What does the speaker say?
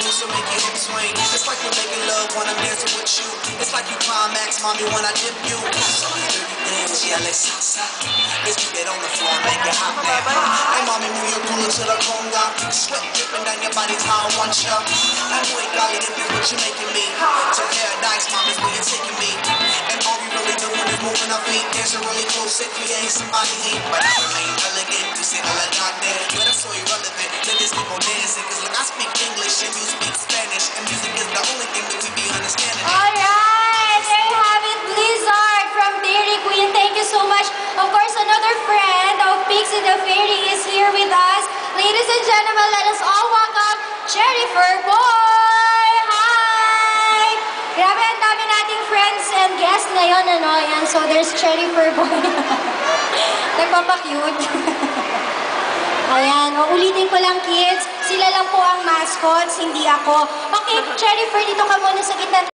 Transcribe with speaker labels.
Speaker 1: loose, so make your hips swing. It's like you're making love when I'm dancing with you. It's like you climax, mommy, when I dip you. So you dirty dance, yeah, let's salsa. Let's keep it on the floor, make it hot now. Hey, mommy, move your cooler to the conga. Sweat dripping down your body's how I want ya. And boy, golly, this is what you're making me. To paradise, mommy's where you're taking me. And all we really doing is moving our feet, dancing really close. If we ain't somebody hate, but I remain elegant. You say elegante, but that's so irrelevant. Let this keep on dancing, cause look, I speak English and you speak Spanish, and music is the only thing that we be understanding.
Speaker 2: Alright, there you have it, Blizzard from Dairy Queen. Thank you so much. Of course, another friend of Pixie the Fairy is here with us. Ladies and gentlemen, let us all welcome Cherry Fur Boy! Hi! Grabe, ang dami nating friends and guests ngayon, ano? Yan, so there's Cherry Fur Boy. Nagpapakute. Ayan, ulitin ko lang, kids. Sila lang po ang mascots, hindi ako. Okay, Cherry Fur, dito ka muna sa gitna.